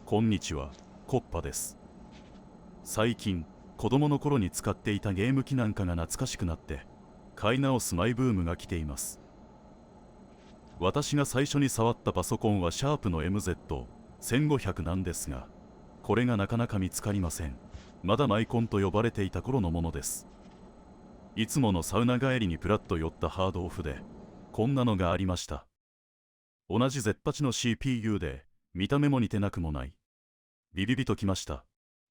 こんにちは、コッパです。最近、子供の頃に使っていたゲーム機なんかが懐かしくなって、買い直すマイブームが来ています。私が最初に触ったパソコンはシャープの MZ1500 なんですが、これがなかなか見つかりません。まだマイコンと呼ばれていた頃のものです。いつものサウナ帰りにプラッと寄ったハードオフで、こんなのがありました。同じ Z8 の CPU で、見た目も似てなくもない。ビビビときました。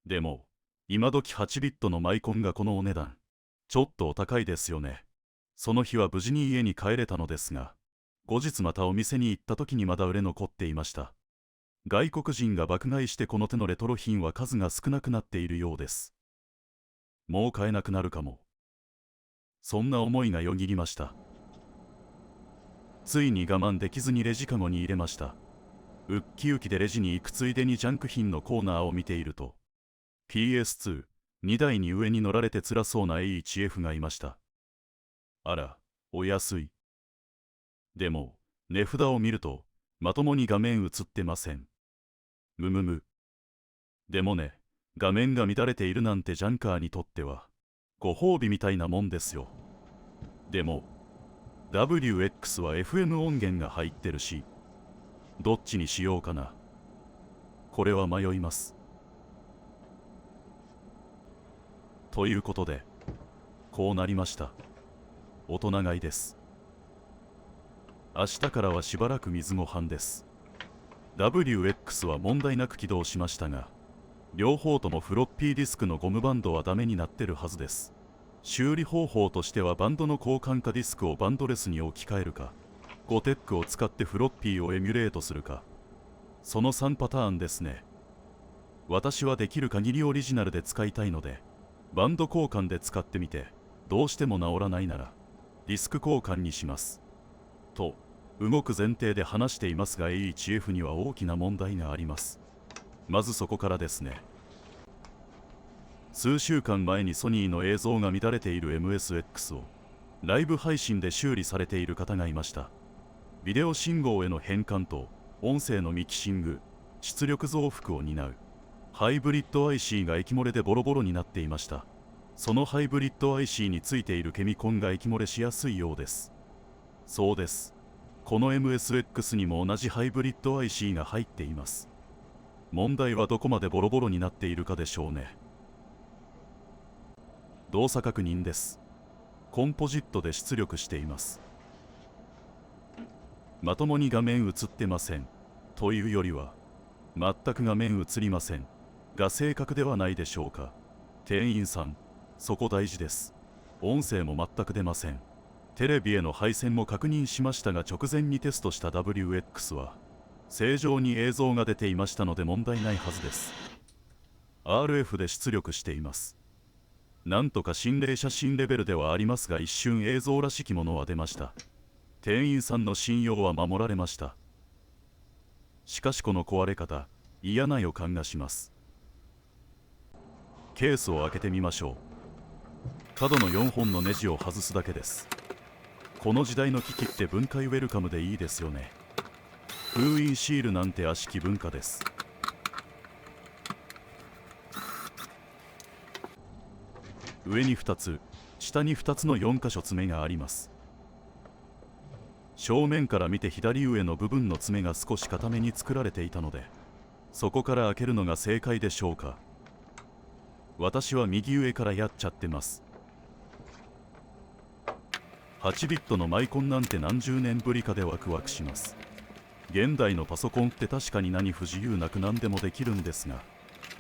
でも、今時8ビットのマイコンがこのお値段。ちょっとお高いですよね。その日は無事に家に帰れたのですが、後日またお店に行った時にまだ売れ残っていました。外国人が爆買いしてこの手のレトロ品は数が少なくなっているようです。もう買えなくなるかも。そんな思いがよぎりました。ついに我慢できずにレジカゴに入れました。ウッキウキでレジに行くついでにジャンク品のコーナーを見ていると、PS2、2台に上に乗られて辛そうな HF がいました。あら、お安い。でも、値札を見ると、まともに画面映ってません。むむむ。でもね、画面が乱れているなんてジャンカーにとっては、ご褒美みたいなもんですよ。でも、WX は FM 音源が入ってるし、どっちにしようかな。これは迷います。ということで、こうなりました。大人買いです。明日からはしばらく水ご飯です。WX は問題なく起動しましたが、両方ともフロッピーディスクのゴムバンドはダメになってるはずです。修理方法としてはバンドの交換かディスクをバンドレスに置き換えるか、ゴテックを使ってフロッピーをエミュレートするか、その3パターンですね。私はできる限りオリジナルで使いたいので、バンド交換で使ってみて、どうしても直らないなら、ディスク交換にします。と、動く前提で話していますが HF には大きな問題があります。まずそこからですね。数週間前にソニーの映像が乱れている MSX をライブ配信で修理されている方がいました。ビデオ信号への変換と音声のミキシング、出力増幅を担うハイブリッド IC が液漏れでボロボロになっていました。そのハイブリッド IC についているケミコンが液漏れしやすいようです。そうです。この MSX にも同じハイブリッド IC が入っています。問題はどこまでボロボロになっているかでしょうね。動作確認です。コンポジットで出力しています。まともに画面映ってません。というよりは、全く画面映りません。が正確ではないでしょうか。店員さん、そこ大事です。音声も全く出ません。テレビへの配線も確認しましたが直前にテストした WX は正常に映像が出ていましたので問題ないはずです。RF で出力しています。なんとか心霊写真レベルではありますが一瞬映像らしきものは出ました。店員さんの信用は守られました。しかしこの壊れ方、嫌な予感がします。ケースを開けてみましょう。角の4本のネジを外すだけです。この時代の機器って分解ウェルカムでいいですよね。封印シールなんて悪しき文化です。上に2つ、下に2つの4箇所爪があります。正面から見て左上の部分の爪が少し固めに作られていたので、そこから開けるのが正解でしょうか。私は右上からやっちゃってます。8ビットのマイコンなんて何十年ぶりかでワクワクします。現代のパソコンって確かに何不自由なく何でもできるんですが、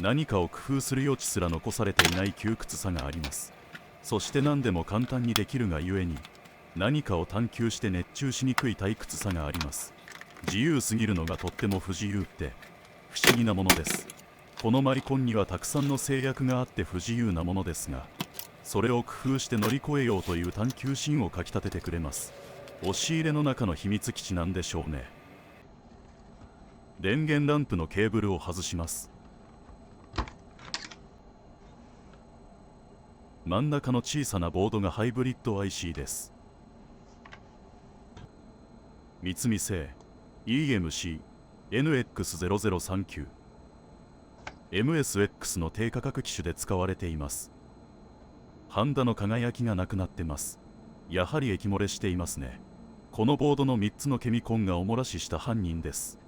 何かを工夫する余地すら残されていない窮屈さがあります。そして何でも簡単にできるがゆえに、何かを探求して熱中しにくい退屈さがあります。自由すぎるのがとっても不自由って不思議なものです。このマイコンにはたくさんの制約があって不自由なものですが、それを工夫して乗り越えようという探求心をかきたててくれます。押し入れの中の秘密基地なんでしょうね。電源ランプのケーブルを外します。真ん中の小さなボードがハイブリッド IC です。三菱製 EMC NX0039 MSX の低価格機種で使われています。ハンダの輝きがなくなってます。やはり液漏れしていますね。このボードの3つのケミコンがお漏らしした犯人です。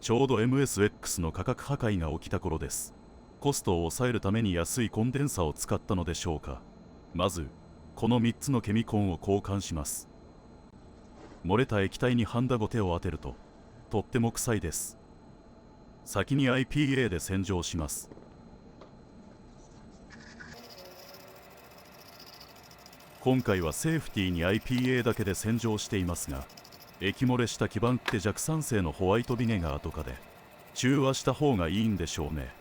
ちょうど MSX の価格破壊が起きた頃です。コストを抑えるために安いコンデンサを使ったのでしょうか。まずこの3つのケミコンを交換します。漏れた液体にハンダご手を当てるととっても臭いです。先に IPA で洗浄します。今回はセーフティーに IPA だけで洗浄していますが、液漏れした基板って弱酸性のホワイトビネガーとかで中和した方がいいんでしょうね。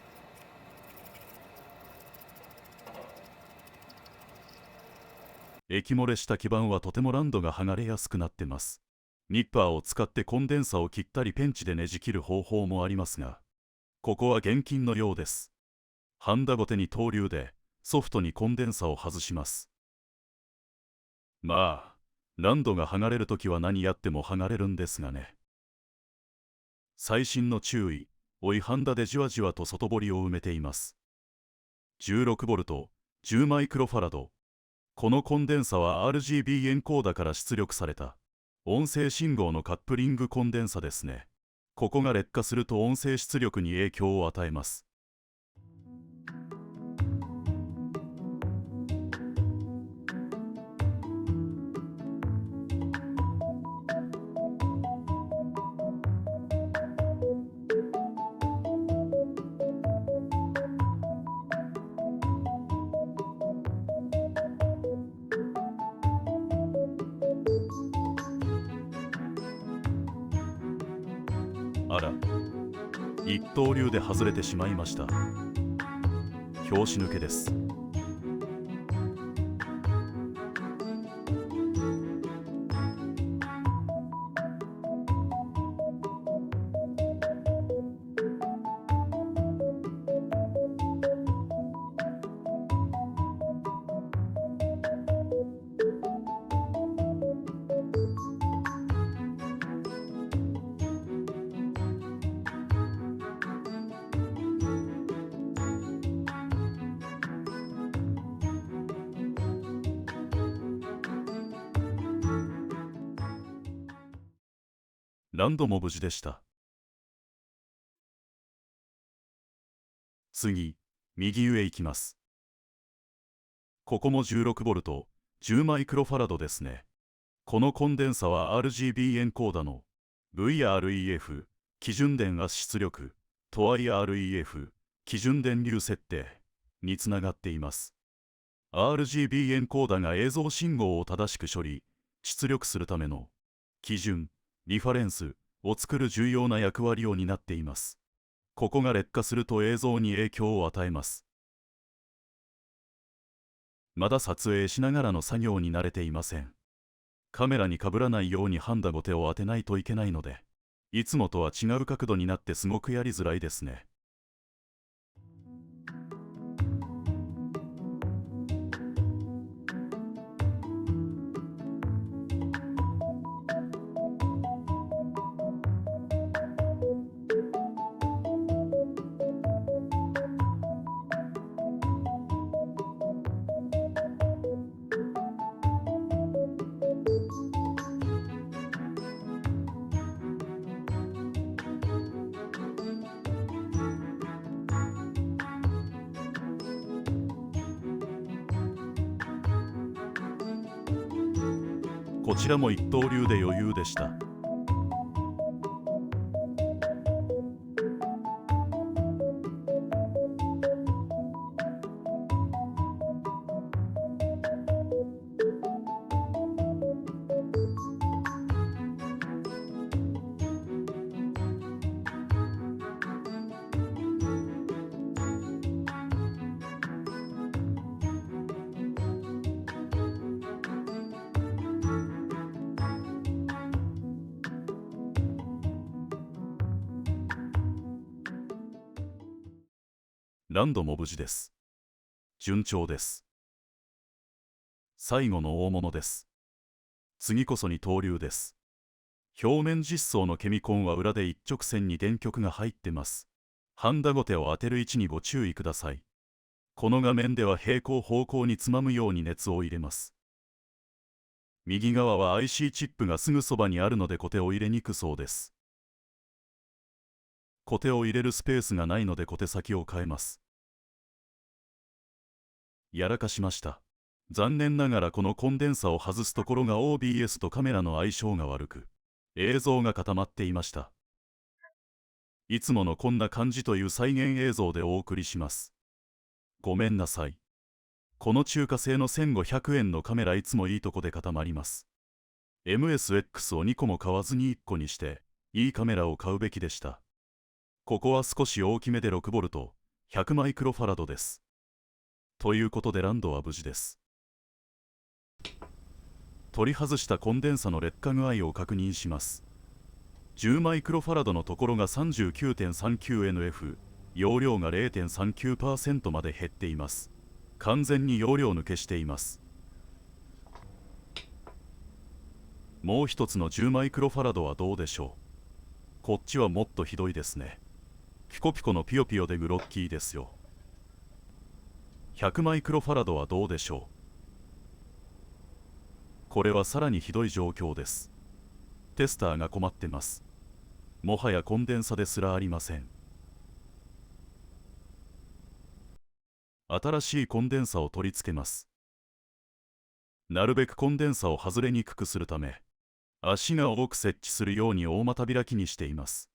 液漏れした基板はとてもランドが剥がれやすくなってます。ニッパーを使ってコンデンサを切ったりペンチでねじ切る方法もありますが、ここは厳禁のようです。ハンダごてに投入でソフトにコンデンサを外します。まあランドが剥がれるときは何やっても剥がれるんですがね。細心の注意、追いハンダでじわじわと外堀を埋めています。16V、10マイクロファラド。このコンデンサは RGB エンコーダから出力された音声信号のカップリングコンデンサですね。ここが劣化すると音声出力に影響を与えます。あら、一刀流で外れてしまいました。拍子抜けです。ランドも無事でした。次、右上行きます。ここも 16V、10マイクロファラドですね。このコンデンサは RGB エンコーダの VREF 基準電圧出力と IREF 基準電流設定につながっています。RGB エンコーダが映像信号を正しく処理、出力するための基準、リファレンスを作る重要な役割を担っています。ここが劣化すると映像に影響を与えます。まだ撮影しながらの作業に慣れていません。カメラにかぶらないようにハンダご手を当てないといけないので、いつもとは違う角度になってすごくやりづらいですね。こちらも一刀流で余裕でした。ランドも無事です。順調です。最後の大物です。次こそに投入です。表面実装のケミコンは裏で一直線に電極が入ってます。ハンダゴテを当てる位置にご注意ください。この画面では平行方向につまむように熱を入れます。右側は IC チップがすぐそばにあるのでコテを入れにくそうです。コテを入れるスペースがないのでコテ先を変えます。やらかしました。残念ながらこのコンデンサを外すところが OBS とカメラの相性が悪く、映像が固まっていました。いつものこんな感じという再現映像でお送りします。ごめんなさい。この中華製の1500円のカメラいつもいいとこで固まります。MSX を2個も買わずに1個にして、いいカメラを買うべきでした。ここは少し大きめで 6V、100マイクロファラドです。ということでランドは無事です。取り外したコンデンサの劣化具合を確認します。10マイクロファラドのところが 39.39NF、容量が 0.39% まで減っています。完全に容量抜けしています。もう一つの10マイクロファラドはどうでしょう。こっちはもっとひどいですね。ピコピコのピヨピヨでグロッキーですよ。100マイクロファラドはどうでしょう。これはさらにひどい状況です。テスターが困ってます。もはやコンデンサですらありません。新しいコンデンサを取り付けます。なるべくコンデンサを外れにくくするため、足が多く設置するように大股開きにしています。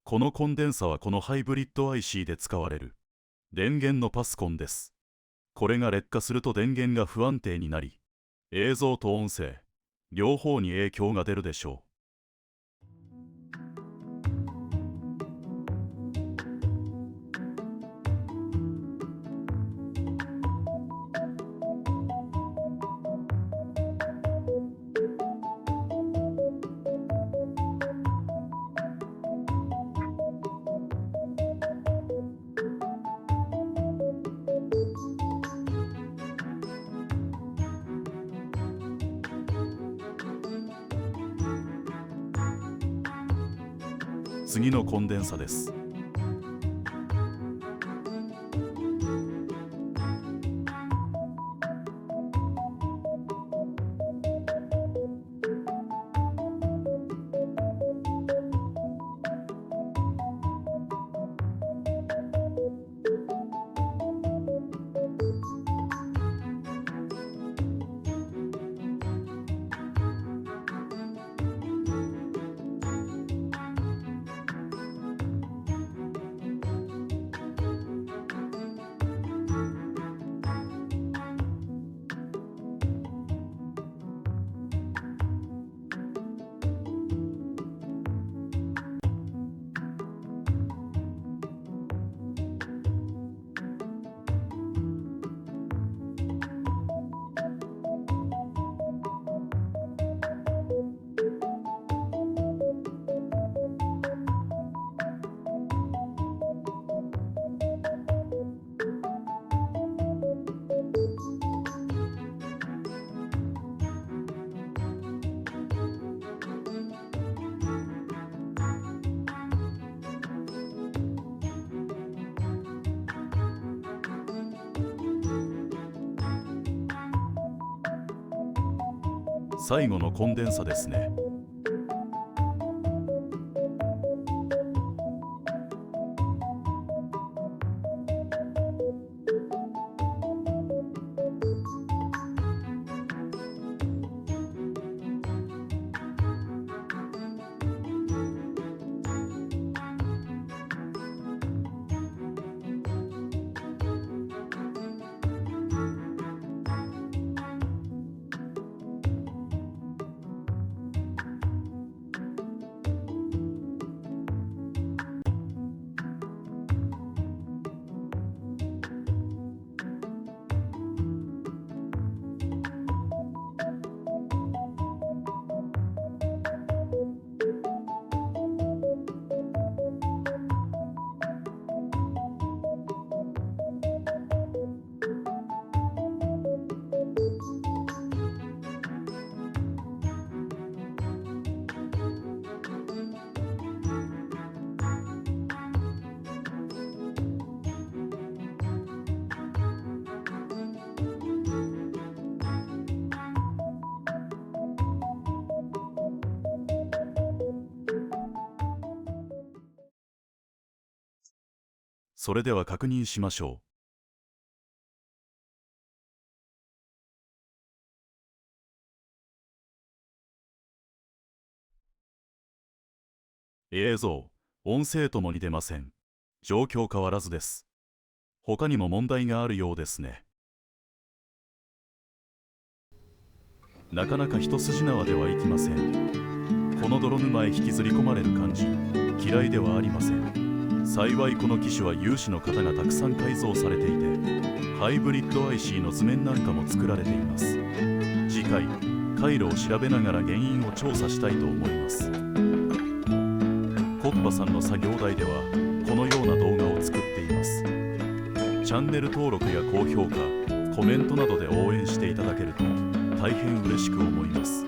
このコンデンサはこのハイブリッド IC で使われる電源のパスコンです。これが劣化すると電源が不安定になり、映像と音声、両方に影響が出るでしょう。次のコンデンサです。最後のコンデンサですね。それでは確認しましょう。映像、音声ともに出ません。状況変わらずです。他にも問題があるようですね。なかなか一筋縄ではいきません。この泥沼へ引きずり込まれる感じ、嫌いではありません。幸いこの機種は有志の方がたくさん改造されていて、ハイブリッド IC の図面なんかも作られています。次回、回路を調べながら原因を調査したいと思います。コッパさんの作業台ではこのような動画を作っています。チャンネル登録や高評価、コメントなどで応援していただけると大変嬉しく思います。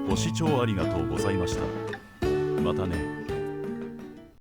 ご視聴ありがとうございました。またね。